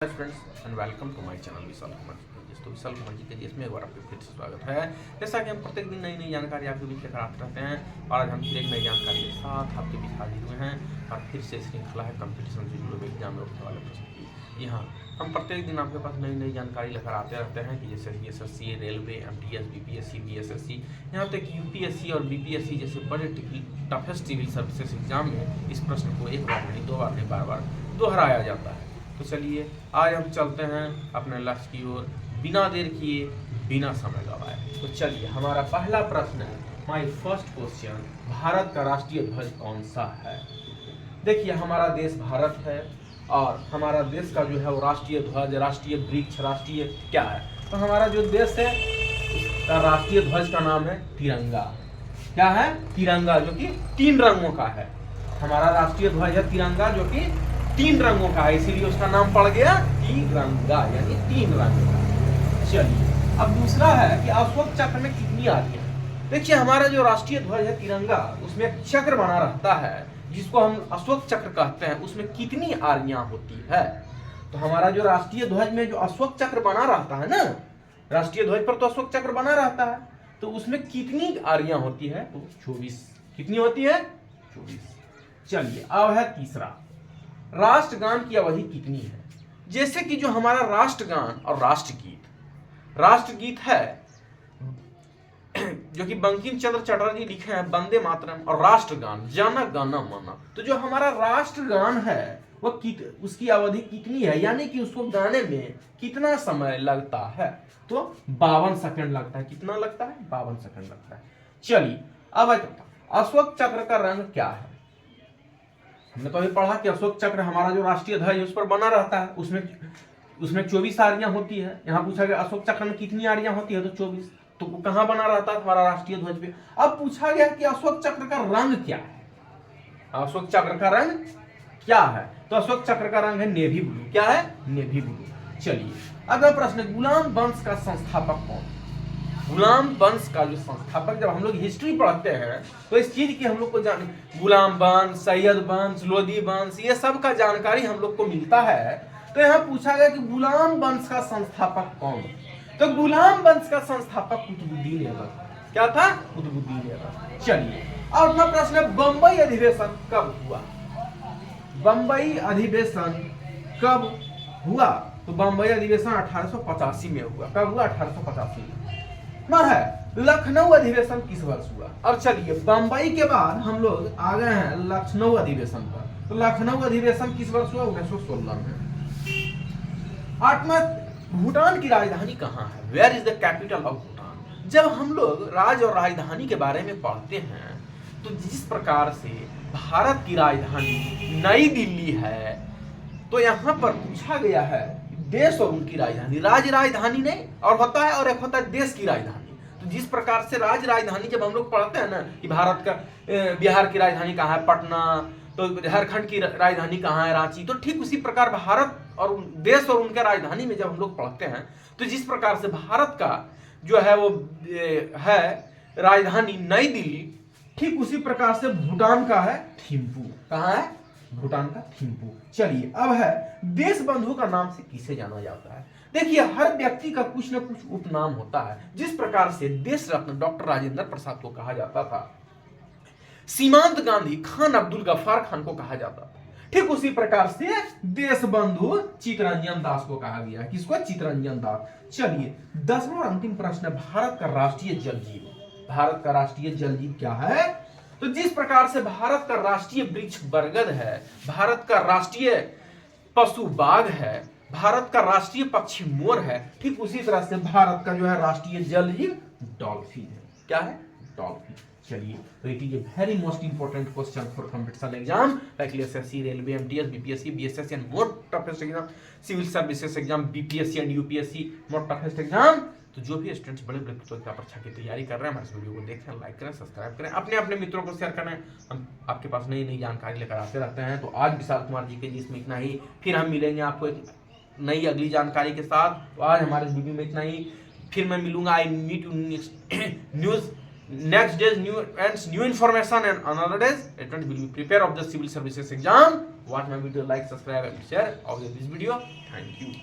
Friends and welcome to my channel Vishal Kumar ji. तो विशाल कुमार जी के इसमें एक बार आपके फिर से स्वागत है। जैसा कि हम प्रत्येक दिन नई नई जानकारी आपके बीच लेकर आते रहते हैं और आज हम फिर एक नई जानकारी के साथ आपके बीच हाजिर हुए हैं और फिर से श्रृंखला है कंपटीशन से जुड़े एग्जाम में उठने वाले प्रश्न की। जी हाँ, हम प्रत्येक दिन आपके पास नई नई जानकारी लेकर आते रहते हैं कि जैसे SSC, railway, MTS, BPSC, BSSC, यहाँ तक UPSC और BPSC जैसे बड़े टफेस्ट सिविल सर्विसेज एग्जाम में इस प्रश्न को एक बार नहीं, दो बार नहीं, बार बार दोहराया जाता है। तो चलिए आज हम चलते हैं अपने लक्ष्य की ओर बिना देर किए, बिना समय गवाए। तो चलिए हमारा पहला प्रश्न है, माय फर्स्ट क्वेश्चन, भारत का राष्ट्रीय ध्वज कौन सा है? देखिए हमारा देश भारत है और हमारा देश का जो है वो राष्ट्रीय ध्वज, राष्ट्रीय वृक्ष, राष्ट्रीय क्या है? तो हमारा जो देश है उसका राष्ट्रीय ध्वज का नाम है तिरंगा। क्या है? तिरंगा, जो कि 3 रंगों का है। हमारा राष्ट्रीय ध्वज है तिरंगा जो कि 3 रंगों का है, इसीलिए उसका नाम पड़ गया तिरंगा, यानी 3 रंग का। चलिए अब दूसरा है कि अशोक चक्र में कितनी आरियां हैं? देखिए हमारा जो राष्ट्रीय ध्वज है तिरंगा, उसमें एक चक्र बना रहता है जिसको हम अशोक चक्र कहते हैं, उसमें कितनी आरियां होती है? तो हमारा जो राष्ट्रीय ध्वज में जो अशोक चक्र बना रहता है ना, राष्ट्रीय ध्वज पर तो अशोक चक्र बना रहता है, तो उसमें कितनी आरियां होती है? तो 24। कितनी होती है? 24। चलिए अब है तीसरा, राष्ट्रगान की अवधि कितनी है? जैसे कि जो हमारा राष्ट्रगान और राष्ट्रगीत है जो कि बंकिम चंद्र चटर्जी लिखे हैं, वंदे मातरम, और राष्ट्रगान जन गण मन, तो जो हमारा राष्ट्रगान है वो उसकी अवधि कितनी है, यानी कि उसको गाने में कितना समय लगता है? तो 52 सेकंड लगता है। कितना लगता है? 52 सेकंड लगता है। चलिए अब अशोक चक्र का रंग क्या है? हमने तो अभी पढ़ा कि अशोक चक्र हमारा जो राष्ट्रीय ध्वज उस पर बना रहता है, उसमें 24 आरियां होती है। यहाँ पूछा गया अशोक चक्र में कितनी आरियां होती है? तो 24। तो कहाँ बना रहता है? हमारा राष्ट्रीय ध्वज पे। अब पूछा गया कि अशोक चक्र का रंग क्या है? अशोक चक्र का रंग क्या है? तो अशोक चक्र का रंग है नेवी ब्लू। क्या है? Navy blue. चलिए अगला प्रश्न, गुलाम वंश का संस्थापक कौन? गुलाम वंश का जो संस्थापक, जब हम लोग हिस्ट्री पढ़ते हैं तो इस चीज की हम लोग को जान, गुलाम वंश, सैयद वंश, लोदी वंश, ये सब का जानकारी हम लोग को मिलता है। तो यहाँ पूछा गया कि गुलाम वंश का संस्थापक कौन? तो गुलाम वंश का संस्थापक कुतुबुद्दीन ऐबक। क्या था? कुतुबुद्दीन ऐबक। चलिए और अपना प्रश्न है, बंबई अधिवेशन कब हुआ? बंबई अधिवेशन कब हुआ? तो बंबई अधिवेशन 1885 में हुआ। कब हुआ? 1885 में। है लखनऊ अधिवेशन किस वर्ष हुआ? अब चलिए बंबई के बाद हम लोग आ गए हैं लखनऊ अधिवेशन पर। तो लखनऊ अधिवेशन किस वर्ष हुआ? 1916 में। 8वां, भूटान की राजधानी कहाँ है? Where is the capital of Bhutan? जब हम लोग राज और राजधानी के बारे में पढ़ते हैं तो जिस प्रकार से भारत की राजधानी नई दिल्ली है, तो यहाँ पर पूछा गया है देश और उनकी राजधानी, राजधानी नहीं और होता है, और एक होता है देश की राजधानी। तो जिस प्रकार से राजधानी जब हम लोग पढ़ते हैं ना कि भारत का बिहार की राजधानी कहाँ है? पटना। तो झारखंड की राजधानी कहाँ है? रांची। तो ठीक उसी प्रकार भारत और देश और उनके राजधानी में जब हम लोग पढ़ते हैं तो जिस प्रकार से भारत का जो है वो है राजधानी नई दिल्ली, ठीक उसी प्रकार से भूटान का है थिम्पू। कहाँ है? भूटान का थिम्पू। चलिए अब है, देश बंधु का नाम से किसे जाना जाता है? देखिए हर व्यक्ति का कुछ न कुछ उपनाम होता है। जिस प्रकार से देश रत्न डॉक्टर राजेंद्र प्रसाद को कहा जाता था, सीमांत गांधी खान अब्दुल गफ्फार खान को कहा जाता था, ठीक उसी प्रकार से देश बंधु चित्तरंजन दास को कहा गया। किसको? चित्तरंजन दास। चलिए 10वां और अंतिम प्रश्न, भारत का राष्ट्रीय जल जीव। भारत का राष्ट्रीय जल जीव क्या है? तो जिस प्रकार से भारत का राष्ट्रीय वृक्ष बरगद है, भारत का राष्ट्रीय पशु बाघ है, भारत का राष्ट्रीय पक्षी मोर है, ठीक उसी तरह से भारत का जो है राष्ट्रीय जल जीव डॉल्फिन है। क्या है? डॉल्फिन। चलिए तो it is a very most important question for competition exam like SSC, railway, MTS, BPSC, BSS and more toughest exam, civil services exam, BPSC and UPSC, more toughest exam. तो जो भी students बड़े बड़े प्रतियोगिता परीक्षा की तैयारी कर रहे हैं, हमारे इस वीडियो को देखें, लाइक करें, सब्सक्राइब करें, अपने अपने मित्रों को शेयर करें। हम आपके पास नई नई जानकारी लेकर आते रहते हैं। तो आज विशाल कुमार जी के इसमें इतना ही, फिर हम मिलेंगे आपको एक नई अगली जानकारी के साथ। तो आज हमारे इस वीडियो में इतना ही, फिर मैं मिलूंगा। I meet you next news next days new information, and another days students will be prepared of the civil services exam. Watch my video, like, subscribe and share of this video. Thank you.